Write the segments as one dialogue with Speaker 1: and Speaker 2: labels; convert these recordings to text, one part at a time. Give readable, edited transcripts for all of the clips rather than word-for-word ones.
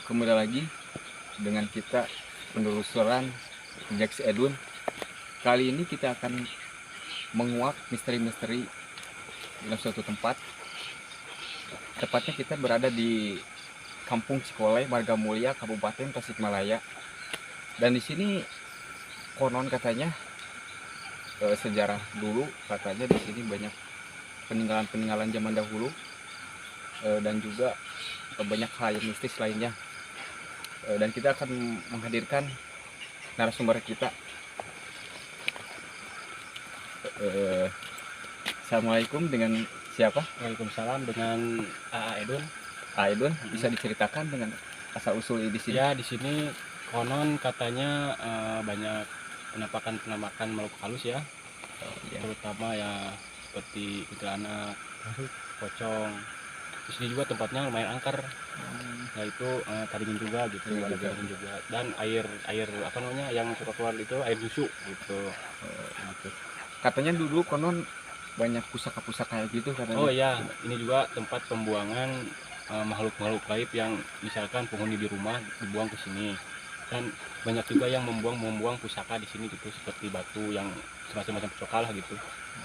Speaker 1: kembali lagi dengan kita penelusuran jejak si Edwin. Kali ini kita akan menguak misteri-misteri dalam suatu tempat. Tepatnya kita berada di Kampung Cikoley, Margamulya, Kabupaten Tasikmalaya. Dan di sini konon katanya sejarah dulu katanya di sini banyak peninggalan-peninggalan zaman dahulu dan juga banyak hal yang mistis lainnya. Dan kita akan menghadirkan narasumber kita. Assalamualaikum, dengan siapa?
Speaker 2: Waalaikumsalam, dengan Edun.
Speaker 1: Edwin, bisa diceritakan dengan asal usul di sini?
Speaker 2: Ya, di sini konon katanya banyak penampakan makhluk halus ya,
Speaker 1: Ya.
Speaker 2: terutama ya seperti kuntilanak, pocong. Di sini juga tempatnya lumayan angker, yaitu taringin juga gitu,
Speaker 1: Taringin
Speaker 2: ada
Speaker 1: juga.
Speaker 2: taringin juga. Dan air apa namanya yang suka keluar itu air susu gitu.
Speaker 1: Gitu. Katanya dulu konon banyak pusaka-pusaka kayak gitu katanya.
Speaker 2: Oh ya, ini juga tempat pembuangan makhluk-makhluk gaib yang misalkan penghuni di rumah dibuang ke sini. Dan banyak juga yang membuang pusaka di sini gitu, seperti batu yang semacam cokal lah gitu.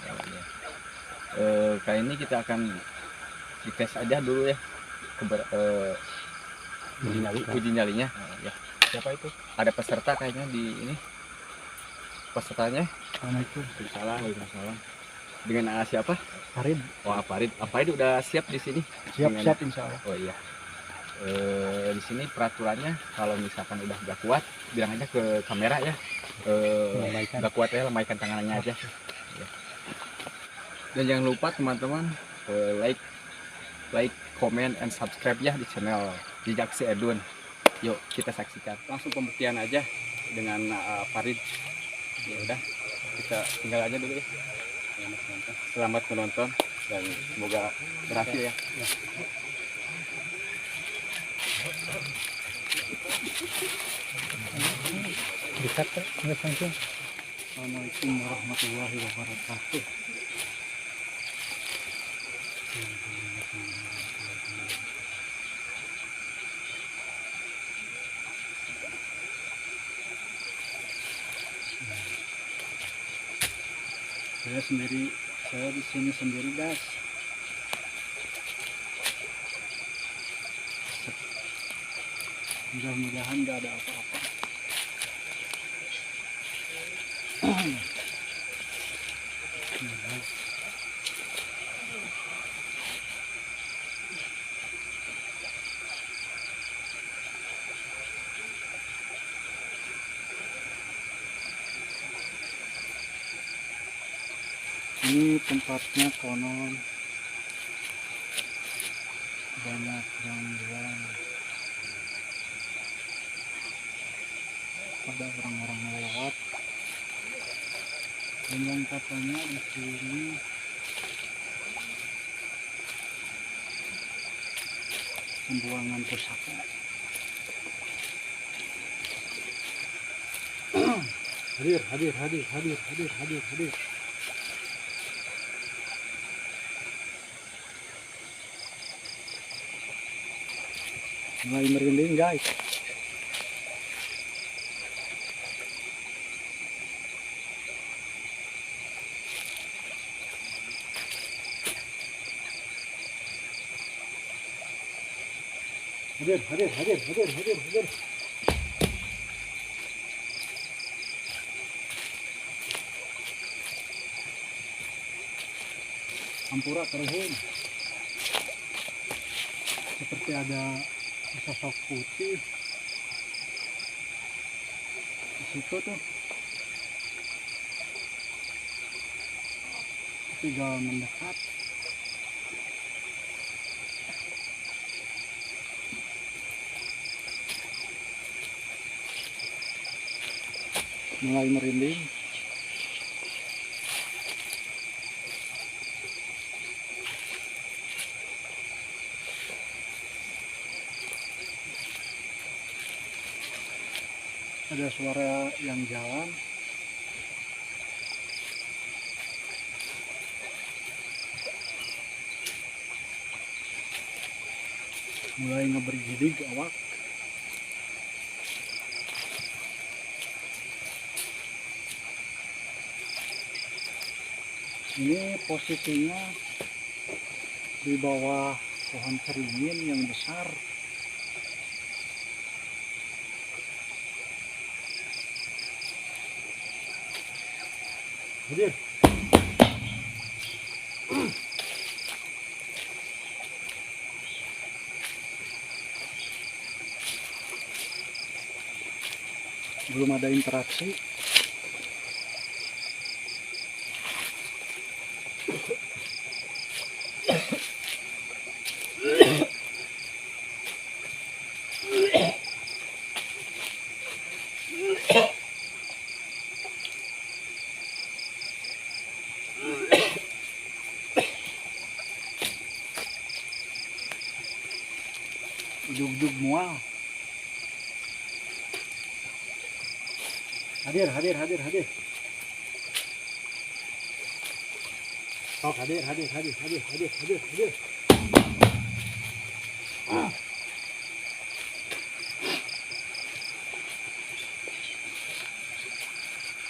Speaker 1: Ya. Kali ini kita akan dites aja dulu ya uji nyalinya. Ya.
Speaker 2: Siapa itu?
Speaker 1: Ada peserta kayaknya di ini. Pesertanya
Speaker 2: Assalamualaikum.
Speaker 1: Waalaikumsalam. Dengan siapa?
Speaker 2: Farid.
Speaker 1: Oh, Farid. Farid udah siap di sini?
Speaker 2: Siap insya Allah.
Speaker 1: Oh iya. Di sini peraturannya kalau misalkan udah gak kuat bilang aja ke kamera ya. Gak kuat ya, lemaikan tangannya aja. Ya. Dan jangan lupa teman-teman like, comment, and subscribe ya di channel Jejak si Edwin. Yuk kita saksikan langsung pembuktian aja dengan Farid. Ya udah, kita tinggal aja dulu ya. Selamat menonton dan semoga berhasil ya.
Speaker 2: Assalamualaikum warahmatullahi wabarakatuh. Saya di sini sendiri guys. Mudah-mudahan nggak ada apa-apa. Ini tempatnya konon banyak gangguan pada orang-orang lewat, dan yang katanya di sini pembuangan pusaka. Hadir. Mulai merinding guys. Hadir. Ampura terhun. Seperti ada sosok putih di situ tuh, tinggal mendekat. Mulai merinding. Ada suara yang jalan. Mulai ngebergidig awak.
Speaker 3: Ini posisinya di bawah pohon keringin yang besar. Hadir. Belum ada interaksi. Ujug-ujug mual. Hadir. Sok hadir.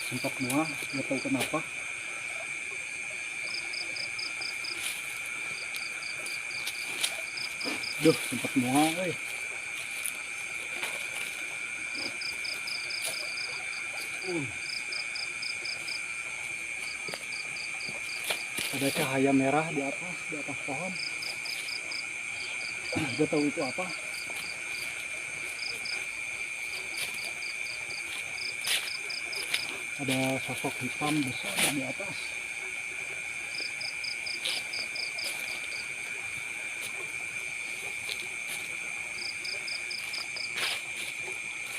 Speaker 3: Sempat mual, nggak tahu kenapa. Duh, sempat mual, Ada cahaya merah di atas pohon. Gak tahu itu apa. Ada sosok hitam besar di atas.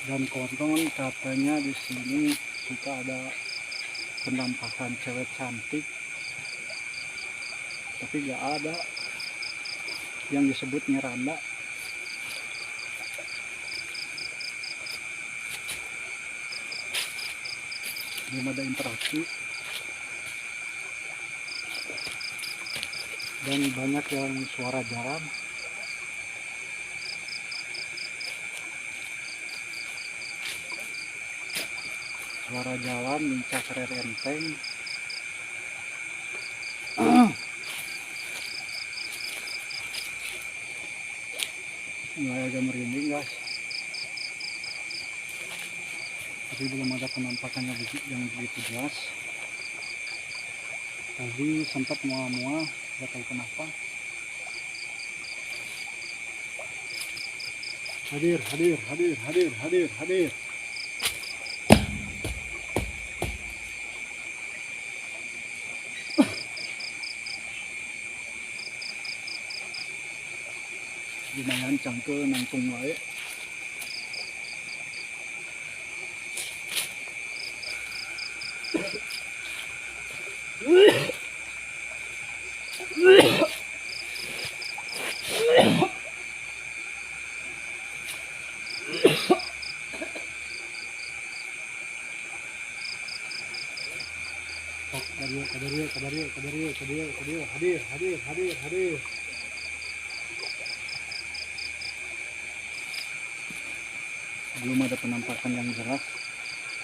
Speaker 3: Dan konon katanya di sini suka ada penampakan cewek cantik, tapi gak ada yang disebut Miranda. Belum ada interaksi dan banyak yang suara jalan. Suara jalan lincah rerenteng. Mulai agak merinding guys, tapi belum ada penampakan yang begitu jelas. Tadi sempat mual-mual, gak tahu kenapa. Hadir. Lumayan cangkel nangtung wae. Hadir. Belum ada penampakan yang jelas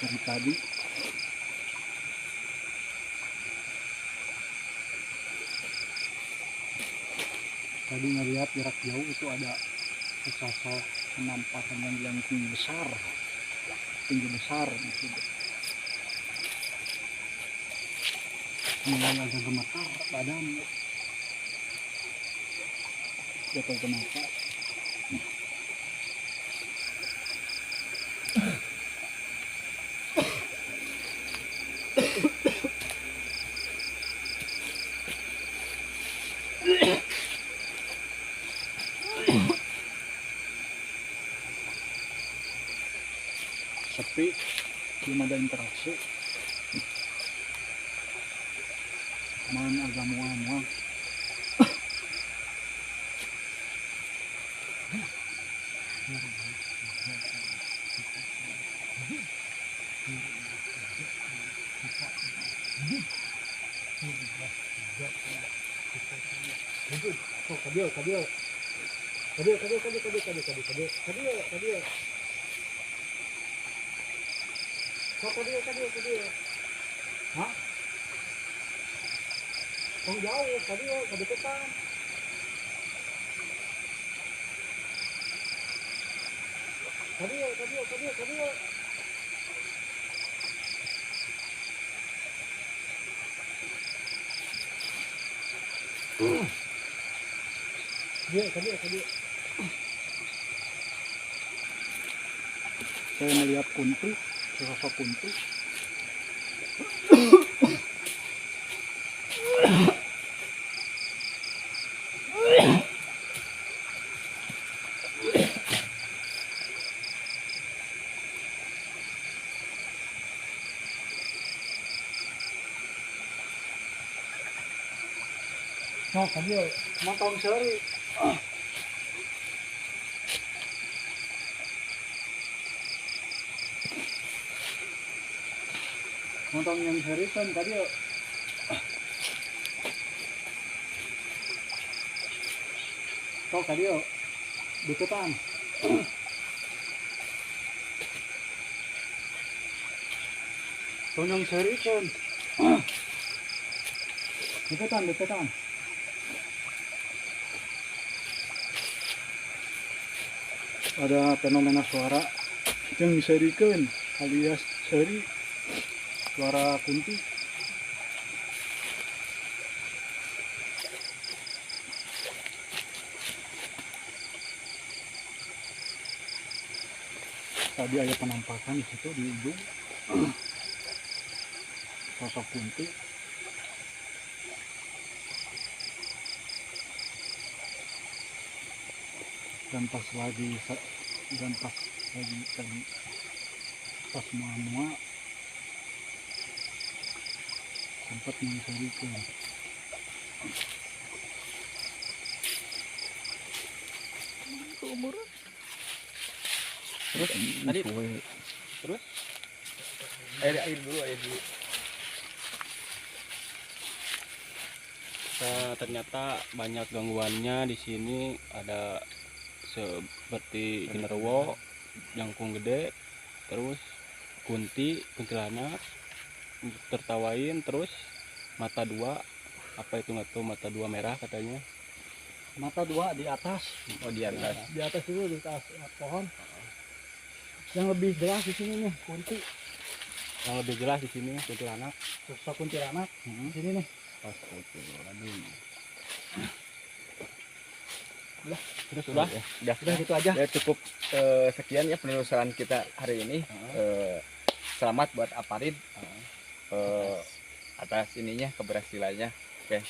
Speaker 3: dari tadi. Tadi ngelihat jarak jauh itu ada sosok penampakan yang tinggi besar gitu. Mulai agak gemetar badan. Gak tahu kenapa. Sepi, belum ada interaksi. Cuman agak mual-mual. Hah? Oh jauh tadi ya kedeketan. Tadi ya. Tadi. Saya melihat kunti, sosok kunti. Nah, tadi ya, motong seri. Motong yang seri kan tadi ya. Kau tadi ya, deketan. Tonyong seri kan. Deketan. Ada fenomena suara yang diserikan alias seri suara kunti. Tadi ada penampakan di situ di ujung sosok kunti. Dan pas lagi tadi pas mua sempat mencarikan.
Speaker 2: Terus tadi terus air dulu. Nah, ternyata banyak gangguannya di sini, ada seperti genderuwo, jangkung gede, terus kuntilanak, tertawain, terus mata dua, apa itu nggak tahu, mata dua merah katanya.
Speaker 3: Mata dua di atas.
Speaker 1: Oh, di atas.
Speaker 3: Di atas itu di atas pohon. Yang lebih jelas di sini nih kunti.
Speaker 2: Yang lebih jelas di sini kuntilanak.
Speaker 3: Sosok kuntilanak. Di sini nih.
Speaker 2: Sudah
Speaker 1: Gitu aja. Ya, cukup sekian ya penelusuran kita hari ini. Selamat buat Aparin atas ininya, keberhasilannya. Oke.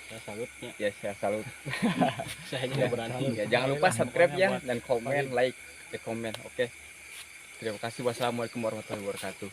Speaker 2: saya salutnya.
Speaker 1: Ya, saya salut.
Speaker 2: Saya tidak berani.
Speaker 1: Ya, jangan lupa subscribe ya, dan komen, like, komen. Oke. Terima kasih. Wassalamualaikum warahmatullahi wabarakatuh.